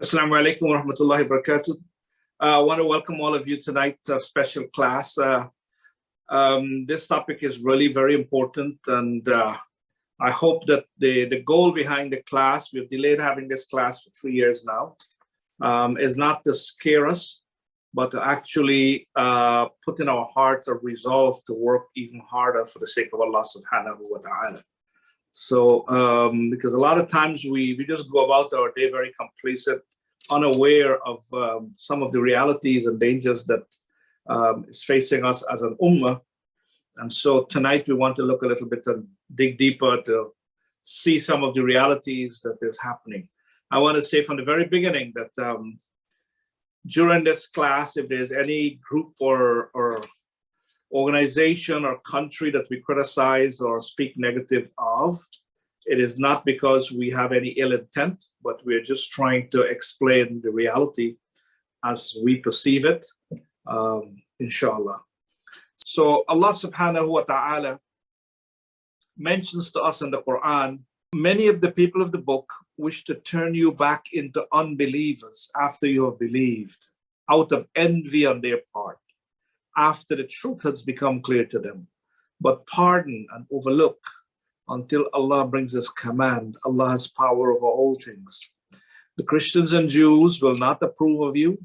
Assalamu alaikum wa rahmatullahi wa barakatuh. I want to welcome all of you tonight to a special class. This topic is really very important, and I hope that the goal behind the class, we've delayed having this class for 3 years now, is not to scare us, but to actually put in our hearts a resolve to work even harder for the sake of Allah subhanahu wa ta'ala. So, because a lot of times we just go about our day very complacent, unaware of some of the realities and dangers that is facing us as an ummah. And so tonight we want to look a little bit and dig deeper to see some of the realities that is happening. I want to say from the very beginning that during this class, if there's any group or organization or country that we criticize or speak negative of, it is not because we have any ill intent, but we're just trying to explain the reality as we perceive it, inshallah. So Allah subhanahu wa ta'ala mentions to us in the Quran, many of the people of the book wish to turn you back into unbelievers after you have believed, out of envy on their part, after the truth has become clear to them. But pardon and overlook until Allah brings His command. Allah has power over all things. The Christians and Jews will not approve of you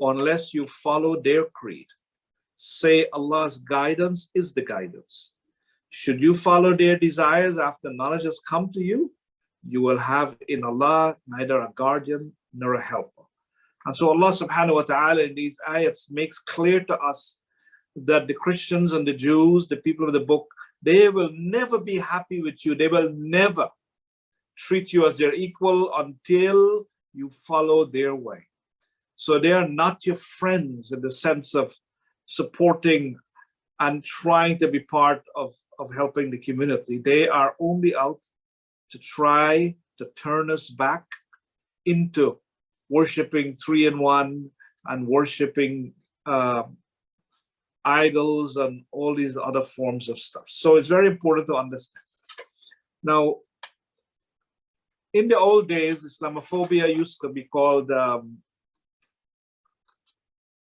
unless you follow their creed. Say Allah's guidance is the guidance. Should you follow their desires after knowledge has come to you, you will have in Allah neither a guardian nor a helper. And so Allah subhanahu wa ta'ala in these ayats makes clear to us that the Christians and the Jews, the people of the book, they will never be happy with you. They will never treat you as their equal until you follow their way. So they are not your friends in the sense of supporting and trying to be part of helping the community. They are only out to try to turn us back into worshiping 3-in-1 and worshiping idols and all these other forms of stuff. So it's very important to understand. Now, in the old days, Islamophobia used to be called,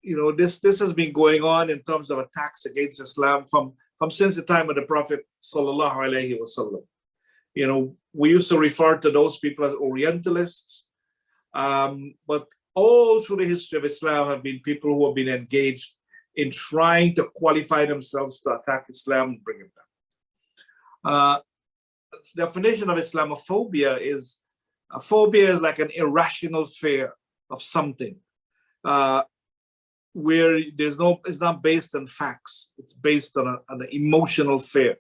this has been going on in terms of attacks against Islam from since the time of the Prophet sallallahu alaihi wasallam. We used to refer to those people as Orientalists, but all through the history of Islam have been people who have been engaged in trying to qualify themselves to attack Islam and bring it down. The definition of Islamophobia is, a phobia is like an irrational fear of something, where it's not based on facts, it's based on an emotional fear,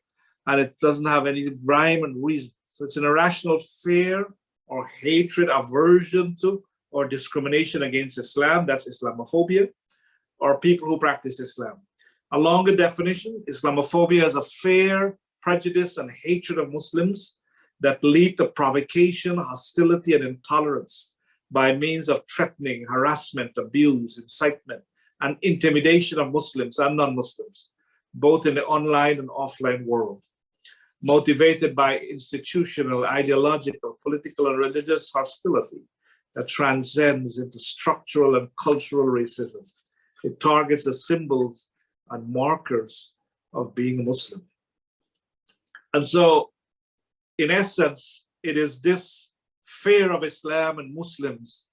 and it doesn't have any rhyme and reason. So it's an irrational fear or hatred, aversion to, or discrimination against Islam. That's Islamophobia, or people who practice Islam. A longer definition, Islamophobia is a fear, prejudice, and hatred of Muslims that lead to provocation, hostility, and intolerance by means of threatening, harassment, abuse, incitement, and intimidation of Muslims and non-Muslims, both in the online and offline world, motivated by institutional, ideological, political, and religious hostility that transcends into structural and cultural racism. It targets the symbols and markers of being a Muslim. And so, in essence, it is this fear of Islam and Muslims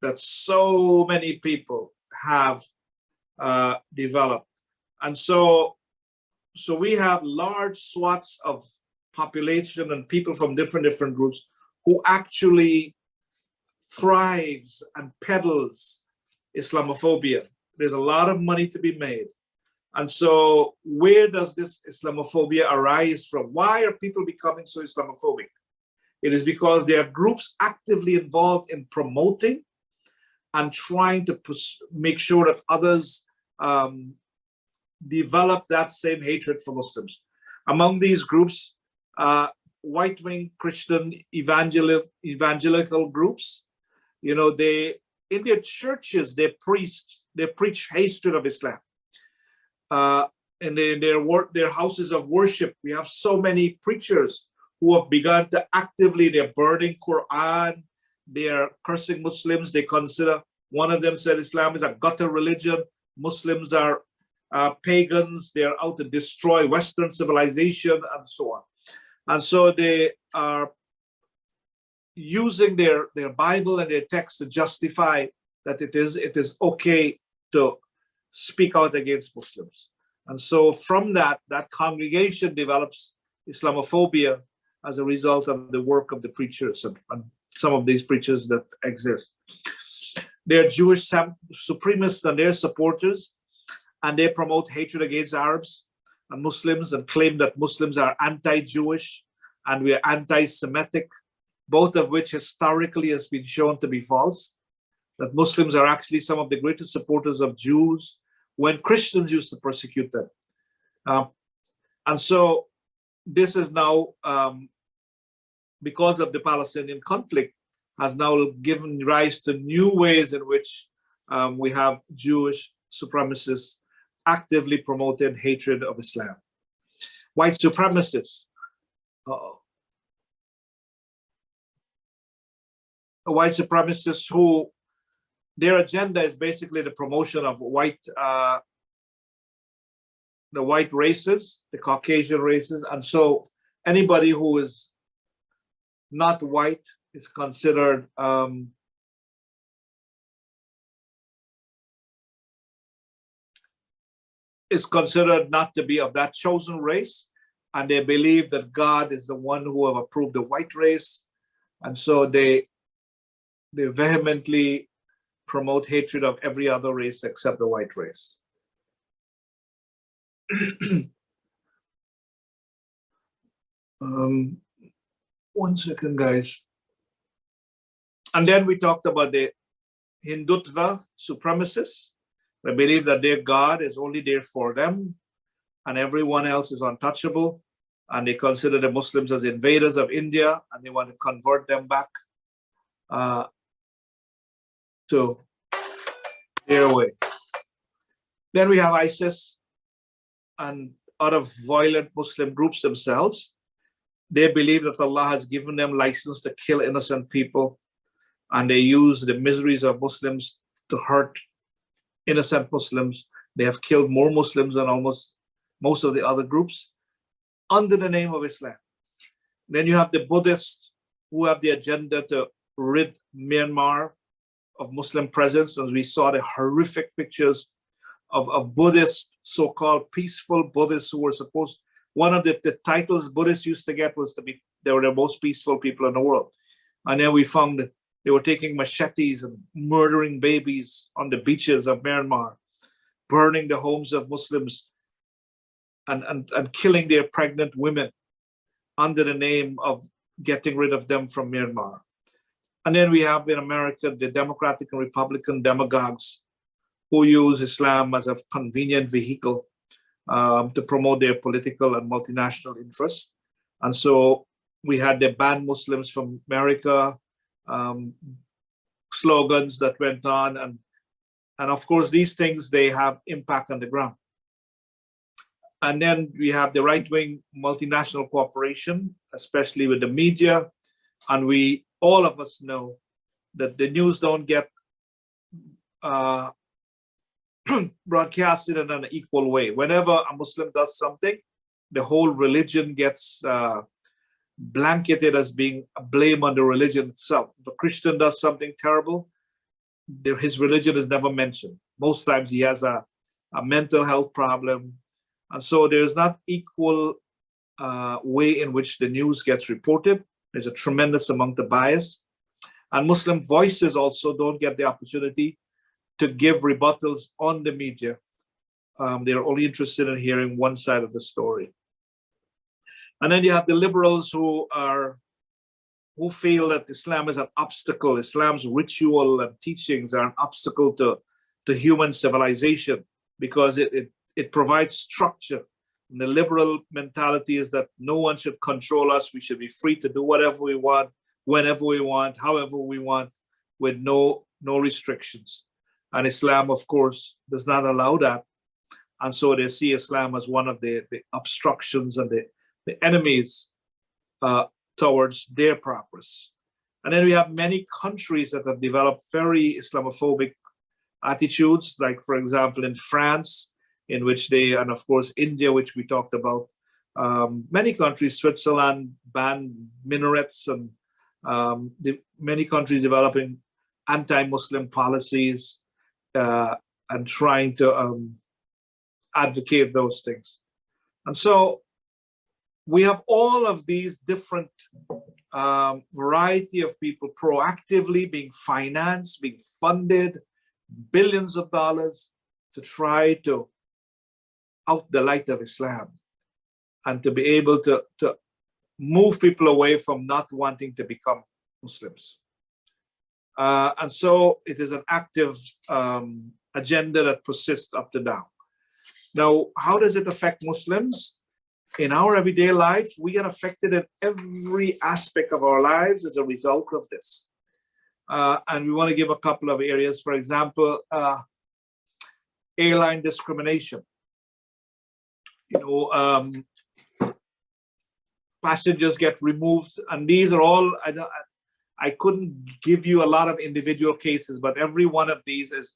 that so many people have developed. And so we have large swaths of population and people from different groups who actually thrives and peddles Islamophobia. There's a lot of money to be made. And so where does this Islamophobia arise from? Why are people becoming so Islamophobic? It is because there are groups actively involved in promoting and trying to make sure that others develop that same hatred for Muslims. Among these groups, white-wing Christian evangelical groups, in their churches, they preach hatred of Islam. In their houses of worship, we have so many preachers who have begun to actively, they're burning Quran, they are cursing Muslims. They consider, one of them said Islam is a gutter religion. Muslims are pagans. They are out to destroy Western civilization and so on. And so they are using their Bible and their text to justify that it is okay to speak out against Muslims. And so from that congregation develops Islamophobia as a result of the work of the preachers and some of these preachers that exist. They're Jewish supremacists and their supporters, and they promote hatred against Arabs and Muslims and claim that Muslims are anti-Jewish and we are anti-Semitic, both of which historically has been shown to be false, that Muslims are actually some of the greatest supporters of Jews when Christians used to persecute them. And so this is now, because of the Palestinian conflict, has now given rise to new ways in which we have Jewish supremacists actively promoting hatred of Islam. White supremacists. White supremacists who their agenda is basically the promotion of the white races, the Caucasian races, and so anybody who is not white is considered not to be of that chosen race, and they believe that God is the one who have approved the white race, and so they vehemently promote hatred of every other race except the white race. One second, guys. And then we talked about the Hindutva supremacists. They believe that their God is only there for them and everyone else is untouchable. And they consider the Muslims as invaders of India and they want to convert them back to their way. Then we have ISIS and other violent Muslim groups themselves. They believe that Allah has given them license to kill innocent people, and they use the miseries of Muslims to hurt innocent Muslims. They have killed more Muslims than almost most of the other groups under the name of Islam. Then you have the Buddhists who have the agenda to rid Myanmar of Muslim presence, and we saw the horrific pictures of Buddhists, so-called peaceful Buddhists who were supposed, one of the titles Buddhists used to get was to be, they were the most peaceful people in the world. And then we found that they were taking machetes and murdering babies on the beaches of Myanmar, burning the homes of Muslims and killing their pregnant women under the name of getting rid of them from Myanmar. And then we have in America, the Democratic and Republican demagogues who use Islam as a convenient vehicle to promote their political and multinational interests. And so we had the ban Muslims from America, slogans that went on. And of course, these things, they have impact on the ground. And then we have the right-wing multinational cooperation, especially with the media. And all of us know that the news don't get broadcasted in an equal way. Whenever a Muslim does something, the whole religion gets blanketed as being a blame on the religion itself. If a Christian does something terrible, his religion is never mentioned. Most times he has a mental health problem. And so there's not equal way in which the news gets reported. There's a tremendous amount of bias. And Muslim voices also don't get the opportunity to give rebuttals on the media. They're only interested in hearing one side of the story. And then you have the liberals who feel that Islam is an obstacle. Islam's ritual and teachings are an obstacle to human civilization because it provides structure. And the liberal mentality is that no one should control us. We should be free to do whatever we want, whenever we want, however we want, with no restrictions. And Islam, of course, does not allow that. And so they see Islam as one of the obstructions and the enemies towards their progress. And then we have many countries that have developed very Islamophobic attitudes, like, for example, in France, in which they, and of course, India, which we talked about. Many countries, Switzerland, banned minarets, and many countries developing anti-Muslim policies and trying to advocate those things. And so we have all of these different variety of people proactively being financed, being funded, billions of dollars to try to out the light of Islam and to be able to move people away from not wanting to become Muslims. And so it is an active agenda that persists up to now. Now, how does it affect Muslims? In our everyday life, we get affected in every aspect of our lives as a result of this. And we want to give a couple of areas. For example, airline discrimination. Passengers get removed, and these are all, I couldn't give you a lot of individual cases, but every one of these is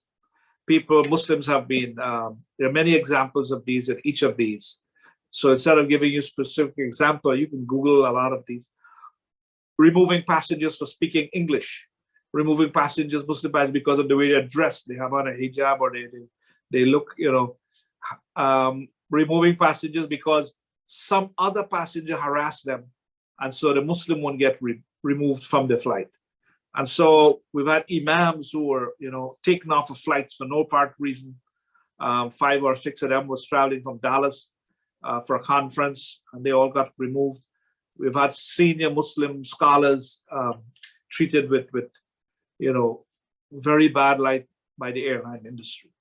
people, Muslims have been, there are many examples of these in each of these. So instead of giving you a specific example, you can Google a lot of these. Removing passengers for speaking English, removing passengers, Muslim passengers, because of the way they're dressed. They have on a hijab, or they look, removing passengers because some other passenger harassed them, and so the Muslim one get removed from the flight. And so we've had imams who were, taken off of flights for no apparent reason. 5 or 6 of them was traveling from Dallas for a conference, and they all got removed. We've had senior Muslim scholars treated with very bad light by the airline industry.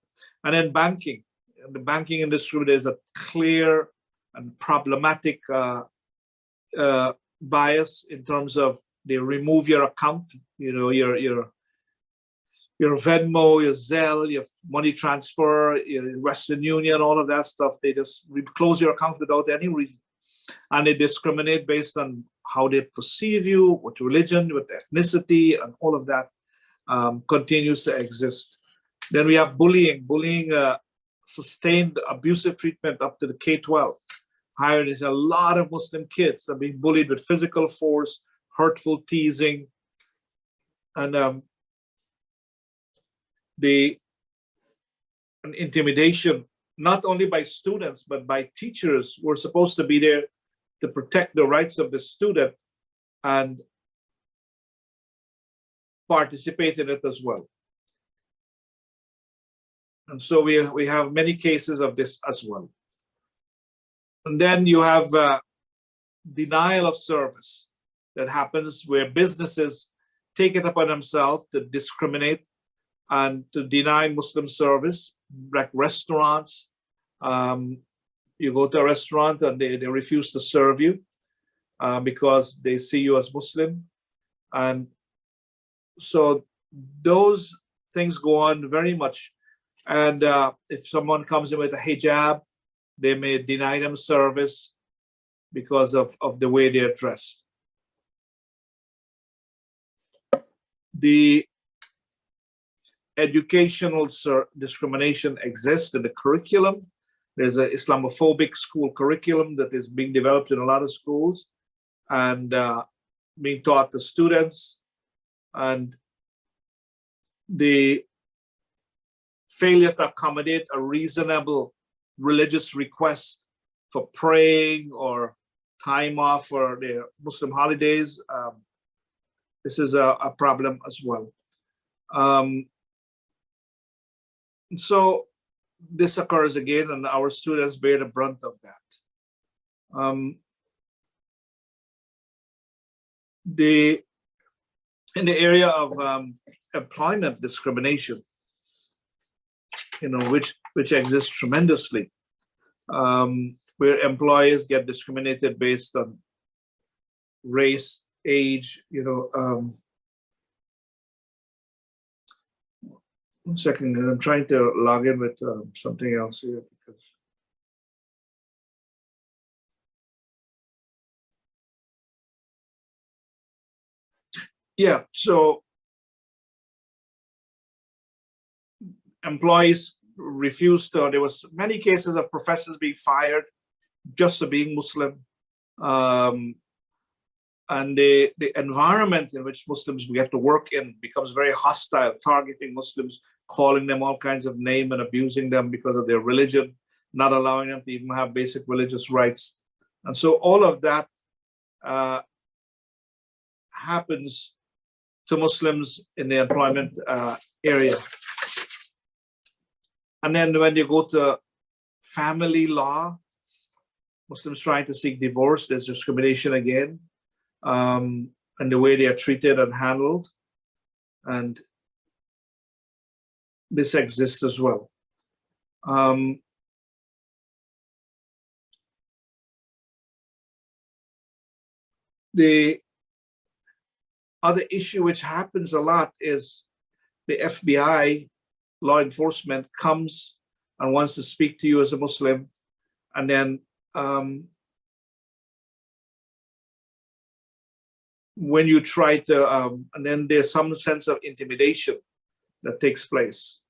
And then banking. In the banking industry, there's a clear and problematic bias in terms of they remove your account, your Venmo, your Zelle, your money transfer, your Western Union, all of that stuff. They just close your account without any reason. And they discriminate based on how they perceive you, what religion, what ethnicity, and all of that continues to exist. Then we have bullying. Bullying, sustained abusive treatment up to the K-12. There's a lot of Muslim kids that are being bullied with physical force, hurtful teasing, and intimidation, not only by students, but by teachers who are supposed to be there to protect the rights of the student and participate in it as well. And so we have many cases of this as well. And then you have denial of service that happens where businesses take it upon themselves to discriminate and to deny Muslim service, like restaurants. You go to a restaurant and they refuse to serve you because they see you as Muslim. And so those things go on very much. And if someone comes in with a hijab, they may deny them service because of the way they're dressed. The educational discrimination exists in the curriculum. There's an Islamophobic school curriculum that is being developed in a lot of schools and being taught to students. And the failure to accommodate a reasonable religious request for praying or time off for their Muslim holidays. This is a problem as well. So this occurs again, and our students bear the brunt of that. In the area of employment discrimination, which exists tremendously, where employers get discriminated based on race, age, 1 second, I'm trying to log in with something else here because Yeah, so employees refused to, there was many cases of professors being fired just for being Muslim. And the environment in which Muslims get to work in becomes very hostile, targeting Muslims, calling them all kinds of names and abusing them because of their religion, not allowing them to even have basic religious rights. And so all of that happens to Muslims in the employment area. And then when you go to family law, Muslims trying to seek divorce, there's discrimination again, and the way they are treated and handled. And this exists as well. The other issue which happens a lot is the FBI, law enforcement, comes and wants to speak to you as a Muslim, and then when you try to, and then there's some sense of intimidation that takes place,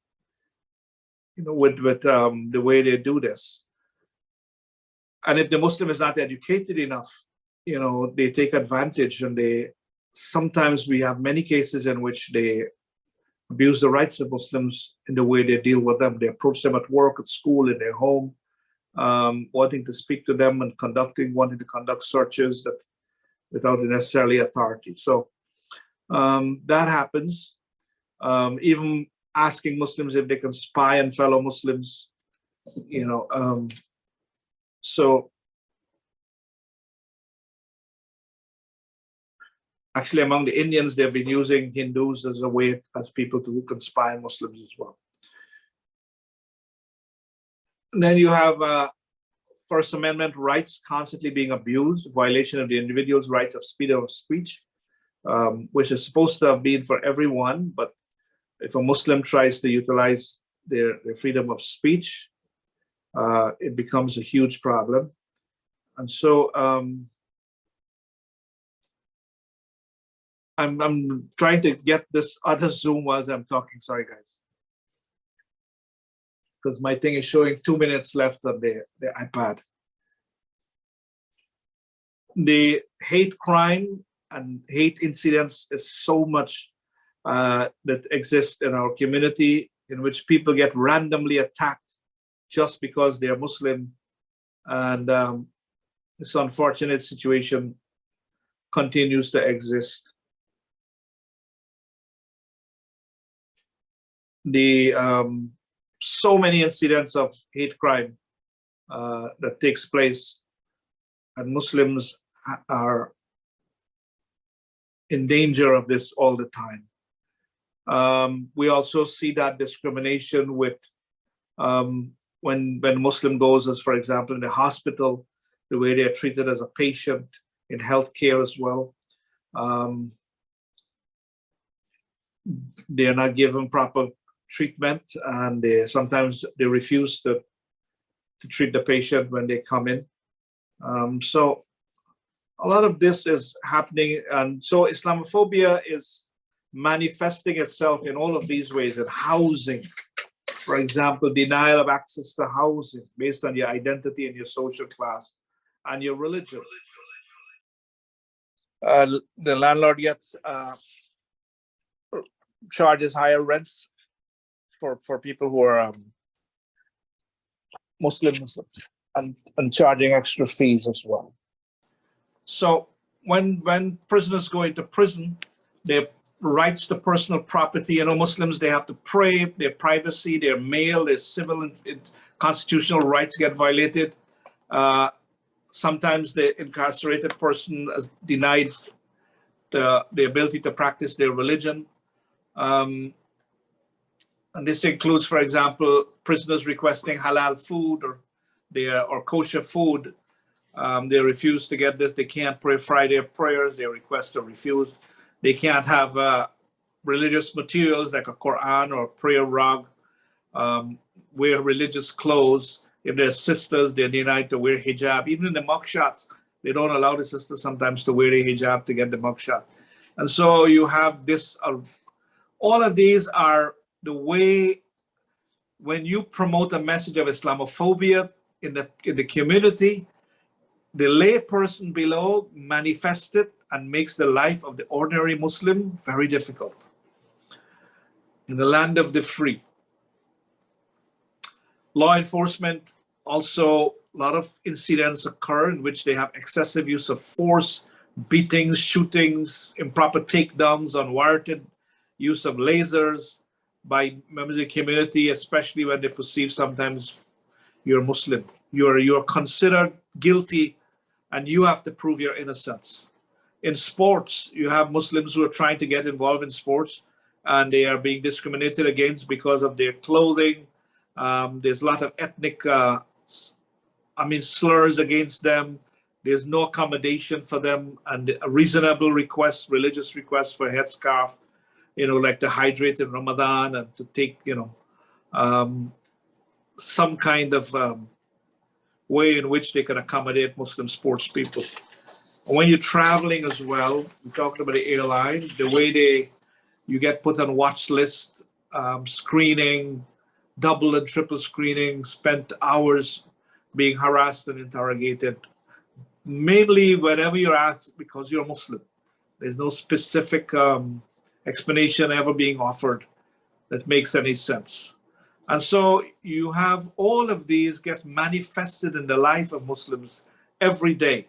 you know, with the way they do this. And if the Muslim is not educated enough, you know, they take advantage, and sometimes we have many cases in which they abuse the rights of Muslims in the way they deal with them. They approach them at work, at school, in their home, wanting to speak to them and wanting to conduct searches that without necessarily authority. So that happens. Even asking Muslims if they can spy on fellow Muslims, you know. So actually, among the Indians, they've been using Hindus as a way, as people who can spy on Muslims as well. And then you have First Amendment rights constantly being abused, violation of the individual's right of freedom of speech, which is supposed to have been for everyone. But if a Muslim tries to utilize their freedom of speech, it becomes a huge problem. And so I'm trying to get this other Zoom while I'm talking. Sorry, guys. Because my thing is showing 2 minutes left on the iPad. The hate crime and hate incidents is so much that exists in our community, in which people get randomly attacked just because they are Muslim. And this unfortunate situation continues to exist. So many incidents of hate crime that takes place, and Muslims are in danger of this all the time. We also see that discrimination with when Muslim goes, as for example, in the hospital, the way they are treated as a patient, in healthcare as well. They are not given proper treatment, and sometimes they refuse to treat the patient when they come in. So a lot of this is happening, and so Islamophobia is manifesting itself in all of these ways. In housing, for example, denial of access to housing based on your identity and your social class and your religion. The landlord gets charges higher rents for people who are Muslims, and charging extra fees as well. So when prisoners go into prison, their rights to personal property, you know, Muslims, they have to pray, their privacy, their mail, their civil and constitutional rights get violated. Sometimes the incarcerated person is denied the ability to practice their religion. And this includes, for example, prisoners requesting halal food or kosher food. They refuse to get this. They can't pray Friday prayers. Their requests are refused. They can't have religious materials like a Quran or a prayer rug, wear religious clothes. If they're sisters, they're denied to wear hijab. Even in the mugshots, they don't allow the sisters sometimes to wear a hijab to get the mugshot. And so you have this, all of these are the way when you promote a message of Islamophobia in the community, the lay person below manifests it and makes the life of the ordinary Muslim very difficult. In the land of the free. Law enforcement, also a lot of incidents occur in which they have excessive use of force, beatings, shootings, improper takedowns, unwarranted use of lasers by members of the community, especially when they perceive sometimes you're Muslim. You're considered guilty and you have to prove your innocence. In sports, you have Muslims who are trying to get involved in sports and they are being discriminated against because of their clothing. There's a lot of ethnic, slurs against them. There's no accommodation for them, and a reasonable request, religious request for a headscarf, like to hydrate in Ramadan and to take, some kind of way in which they can accommodate Muslim sports people. When you're traveling as well, we talked about the airlines, the way you get put on watch list, screening, double and triple screening, spent hours being harassed and interrogated. Mainly whenever you're asked because you're Muslim. There's no specific explanation ever being offered that makes any sense. And so you have all of these get manifested in the life of Muslims every day.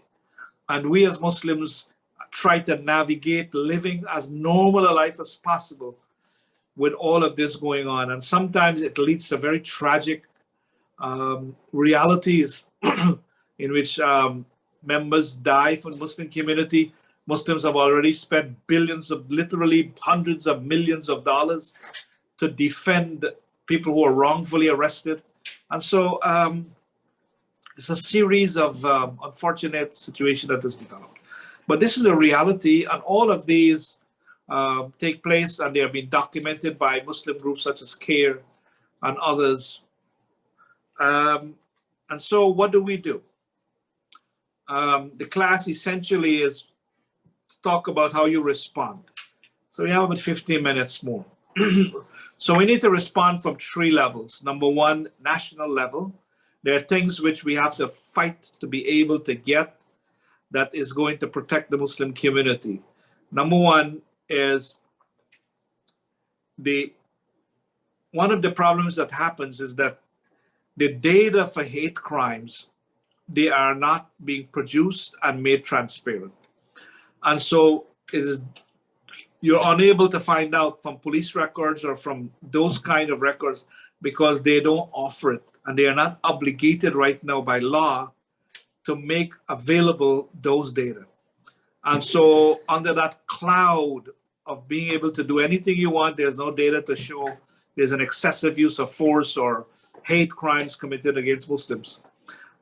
And we as Muslims try to navigate living as normal a life as possible with all of this going on. And sometimes it leads to very tragic realities in which members die from the Muslim community. Muslims have already spent billions of, literally hundreds of millions of dollars to defend people who are wrongfully arrested. And so it's a series of unfortunate situations that has developed. But this is a reality, and all of these take place, and they have been documented by Muslim groups such as CARE and others. And so what do? The class essentially is to talk about how you respond. So we have about 15 minutes more. So we need to respond from 3 levels. Number 1, national level. There are things which we have to fight to be able to get that is going to protect the Muslim community. Number 1 is one of the problems that happens is that the data for hate crimes, they are not being produced and made transparent. And so you're unable to find out from police records or from those kind of records because they don't offer it. And they are not obligated right now by law to make available those data. And so under that cloud of being able to do anything you want, there's no data to show there's an excessive use of force or hate crimes committed against Muslims.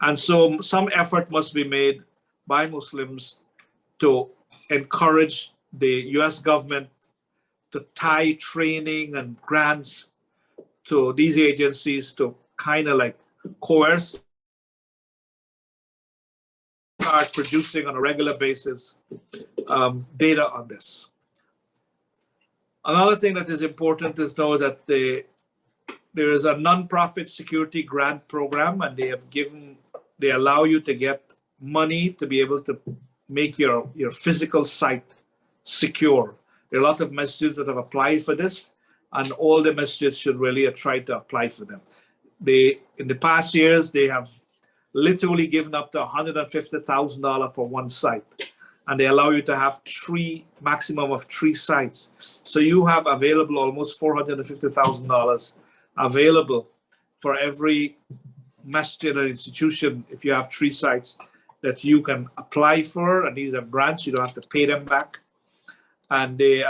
And so some effort must be made by Muslims to encourage the US government to tie training and grants to these agencies to kind of like coerce, start producing on a regular basis data on this. Another thing that is important is know that there is a nonprofit security grant program, and they allow you to get money to be able to make your physical site secure. There are a lot of masjids that have applied for this, and all the masjids should really try to apply for them. In the past years, they have literally given up to $150,000 per one site, and they allow you to have maximum of 3 sites. So you have available almost $450,000 available for every masjid or institution if you have 3 sites that you can apply for, and these are grants, you don't have to pay them back. And they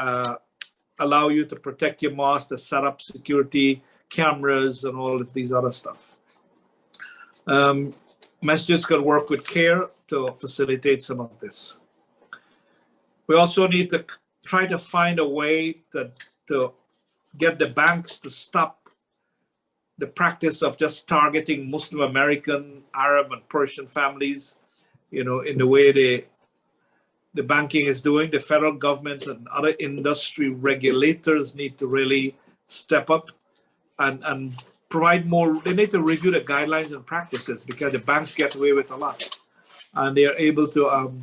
allow you to protect your mosque, to set up security cameras and all of these other stuff. Masjids can work with CARE to facilitate some of this. We also need to try to find a way to get the banks to stop the practice of just targeting Muslim American, Arab, and Persian families, in the way the banking is doing. The federal government and other industry regulators need to really step up and provide more. They need to review the guidelines and practices, because the banks get away with a lot, and they are able to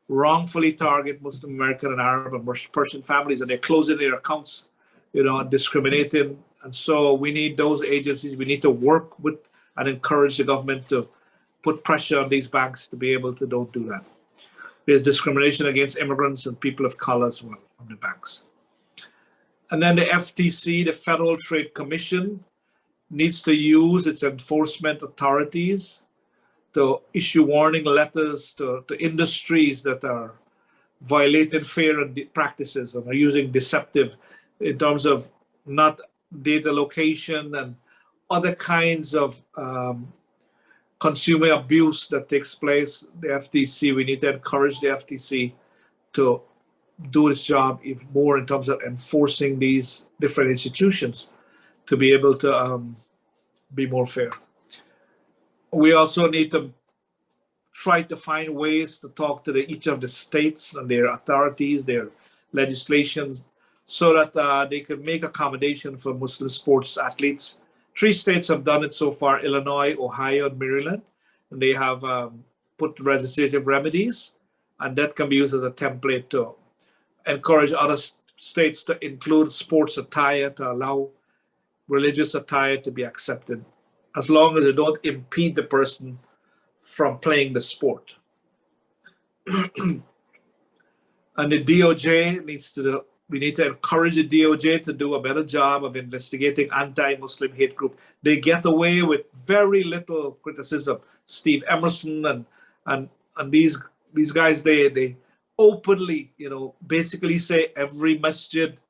wrongfully target Muslim American and Arab and Persian families, and they're closing their accounts, discriminating. And so we need those agencies. We need to work with and encourage the government to put pressure on these banks to be able to don't do that. There's discrimination against immigrants and people of color as well from the banks. And then the FTC, the Federal Trade Commission, needs to use its enforcement authorities to issue warning letters to industries that are violating fair practices and are using deceptive in terms of not data location and other kinds of consumer abuse that takes place. The FTC, we need to encourage the FTC to do its job even more in terms of enforcing these different institutions to be able to be more fair. We also need to try to find ways to talk to each of the states and their authorities, their legislations, so that they can make accommodation for Muslim sports athletes. 3 states have done it so far: Illinois, Ohio, and Maryland. And they have put legislative remedies, and that can be used as a template to encourage other states to include sports attire, to allow religious attire to be accepted, as long as they don't impede the person from playing the sport. And the DOJ we need to encourage the DOJ to do a better job of investigating anti-Muslim hate group. They get away with very little criticism. Steve Emerson and these guys, they openly, basically say every masjid,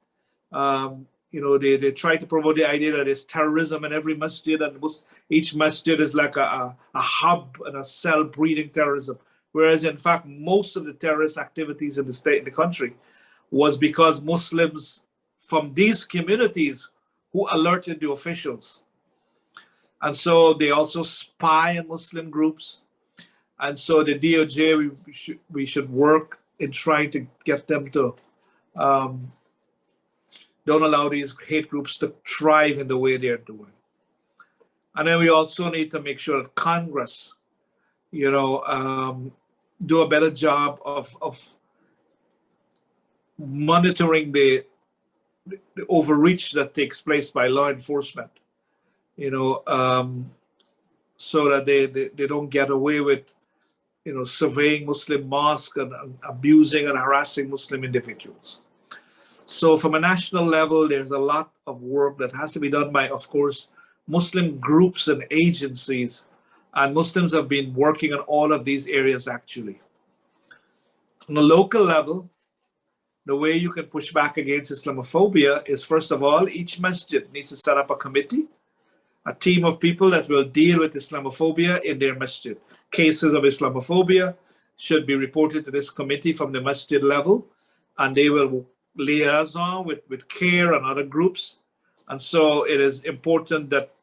they try to promote the idea that there's terrorism in every masjid, and each masjid is like a hub and a cell breeding terrorism. Whereas in fact, most of the terrorist activities in the country was because Muslims from these communities who alerted the officials. And so they also spy on Muslim groups. And so the DOJ, we should work in trying to get them to don't allow these hate groups to thrive in the way they're doing. And then we also need to make sure that Congress, do a better job of monitoring the overreach that takes place by law enforcement, so that they don't get away with, surveying Muslim mosques and abusing and harassing Muslim individuals. So from a national level, there's a lot of work that has to be done by, of course, Muslim groups and agencies, and Muslims have been working on all of these areas actually. On a local level, the way you can push back against Islamophobia is, first of all, each masjid needs to set up a committee, a team of people that will deal with Islamophobia in their masjid. Cases of Islamophobia should be reported to this committee from the masjid level, and they will liaison with CARE and other groups. And so it is important that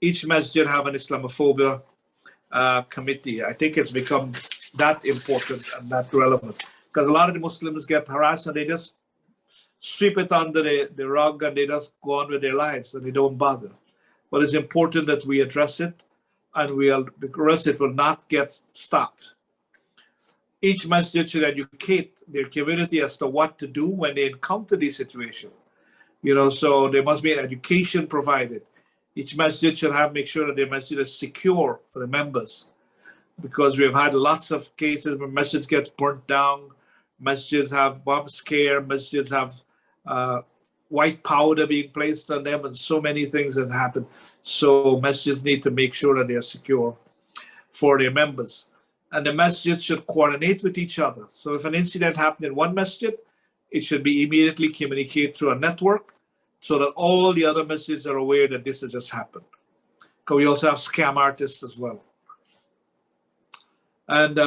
each masjid have an Islamophobia committee. I think it's become that important and that relevant, because a lot of the Muslims get harassed and they just sweep it under the rug and they just go on with their lives and they don't bother. But it's important that we address it, and because it will not get stopped. Each masjid should educate their community as to what to do when they encounter these situations. So there must be an education provided. Each masjid should make sure that their masjid is secure for the members, because we've had lots of cases where masjids get burnt down, masjids have bomb scare, masjids have white powder being placed on them, and so many things that happen. So masjids need to make sure that they are secure for their members. And the masjid should coordinate with each other. So if an incident happened in one masjid, it should be immediately communicated through a network so that all the other masjids are aware that this has just happened. Because we also have scam artists as well. And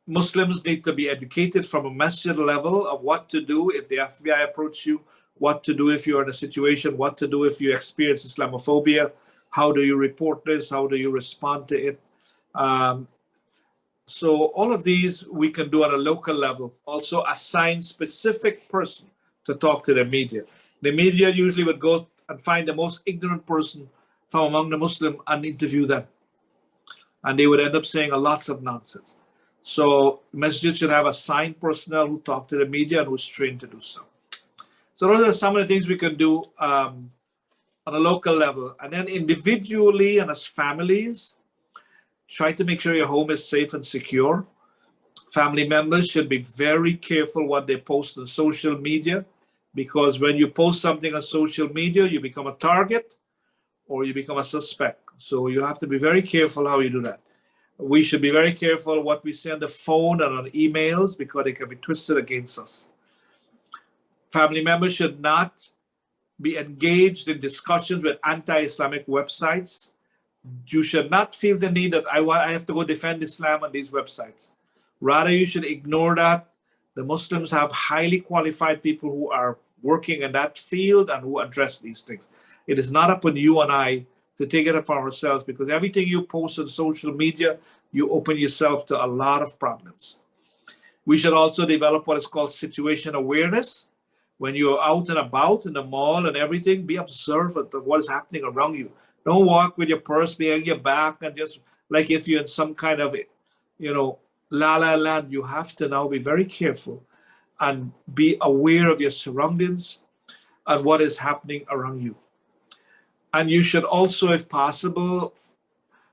Muslims need to be educated from a masjid level of what to do if the FBI approach you, what to do if you're in a situation, what to do if you experience Islamophobia, how do you report this, how do you respond to it. So all of these we can do on a local level. Also assign specific person to talk to the media. The media usually would go and find the most ignorant person from among the Muslim and interview them. And they would end up saying a lots of nonsense. So masjid should have assigned personnel who talk to the media and who's trained to do so. So those are some of the things we can do on a local level. And then individually and as families, try to make sure your home is safe and secure. Family members should be very careful what they post on social media, because when you post something on social media, you become a target or you become a suspect. So you have to be very careful how you do that. We should be very careful what we say on the phone and on emails, because they can be twisted against us. Family members should not be engaged in discussions with anti-Islamic websites. You should not feel the need that I have to go defend Islam on these websites. Rather, you should ignore that. The Muslims have highly qualified people who are working in that field and who address these things. It is not upon you and I to take it upon ourselves, because everything you post on social media, you open yourself to a lot of problems. We should also develop what is called situation awareness. When you're out and about in the mall and everything, be observant of what is happening around you. Don't walk with your purse behind your back and just like if you're in some kind of, la la land. You have to now be very careful and be aware of your surroundings and what is happening around you. And you should also, if possible,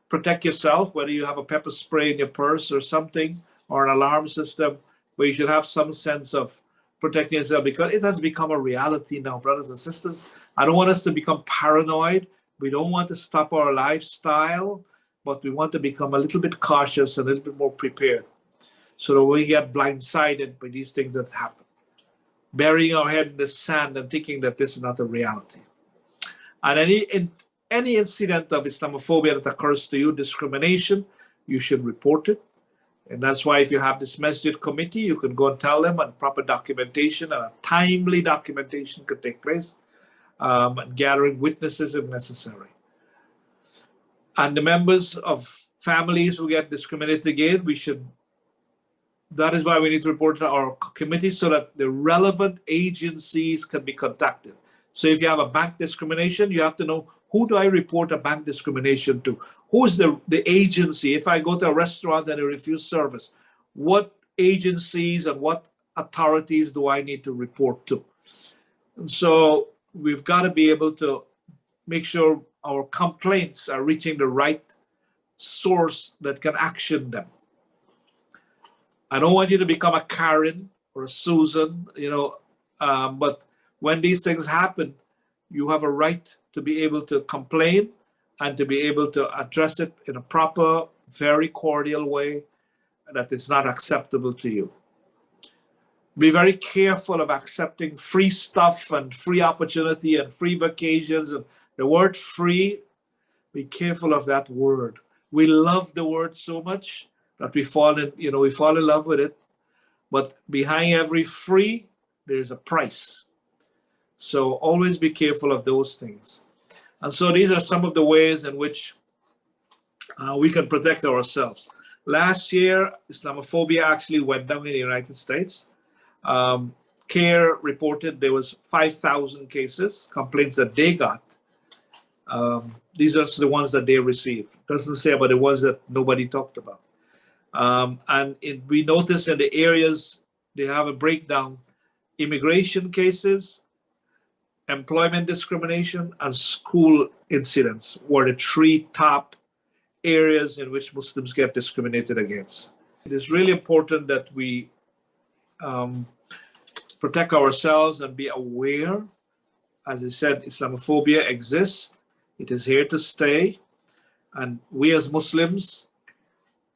protect yourself, whether you have a pepper spray in your purse or something, or an alarm system, where you should have some sense of protecting yourself, because it has become a reality now, brothers and sisters. I don't want us to become paranoid. We don't want to stop our lifestyle, but we want to become a little bit cautious and a little bit more prepared, so that we get blindsided by these things that happen. Burying our head in the sand and thinking that this is not a reality. And any incident of Islamophobia that occurs to you, discrimination, you should report it. And that's why if you have this masjid committee, you can go and tell them, and proper documentation and a timely documentation could take place, and gathering witnesses if necessary. And the members of families who get discriminated against, that is why we need to report to our committee, so that the relevant agencies can be contacted. So if you have a bank discrimination, you have to know, who do I report a bank discrimination to? Who's the agency? If I go to a restaurant and they refuse service, what agencies and what authorities do I need to report to? And so we've got to be able to make sure our complaints are reaching the right source that can action them. I don't want you to become a Karen or a Susan, but when these things happen, you have a right to be able to complain and to be able to address it in a proper, very cordial way that is not acceptable to you. Be very careful of accepting free stuff and free opportunity and free vacations. And the word free, be careful of that word. We love the word so much that we fall in love with it. But behind every free, there is a price. So always be careful of those things. And so these are some of the ways in which we can protect ourselves. Last year, Islamophobia actually went down in the United States. CARE reported there was 5,000 cases, complaints that they got. These are the ones that they received. Doesn't say about the ones that nobody talked about. We notice in the areas, they have a breakdown: immigration cases, employment discrimination, and school incidents were the three top areas in which Muslims get discriminated against. It is really important that we protect ourselves and be aware. As I said, Islamophobia exists. It is here to stay. And we as Muslims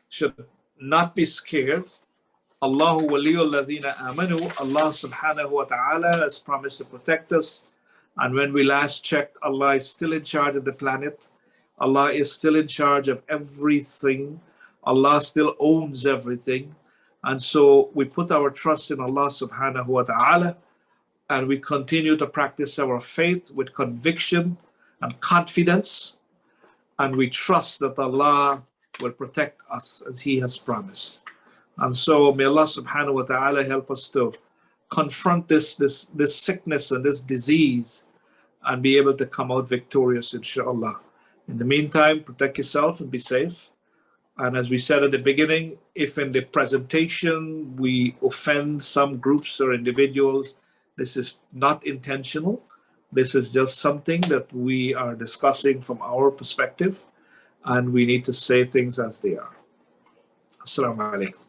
should not be scared. Allahu waliyul ladhina amanu. Allah subhanahu wa ta'ala has promised to protect us. And when we last checked, Allah is still in charge of the planet. Allah is still in charge of everything. Allah still owns everything. And so we put our trust in Allah subhanahu wa ta'ala, and we continue to practice our faith with conviction and confidence. And we trust that Allah will protect us as He has promised. And so may Allah subhanahu wa ta'ala help us to confront this sickness and this disease and be able to come out victorious, inshallah. In the meantime, protect yourself and be safe. And as we said at the beginning, if in the presentation we offend some groups or individuals, this is not intentional. This is just something that we are discussing from our perspective, and we need to say things as they are. Assalamu alaikum.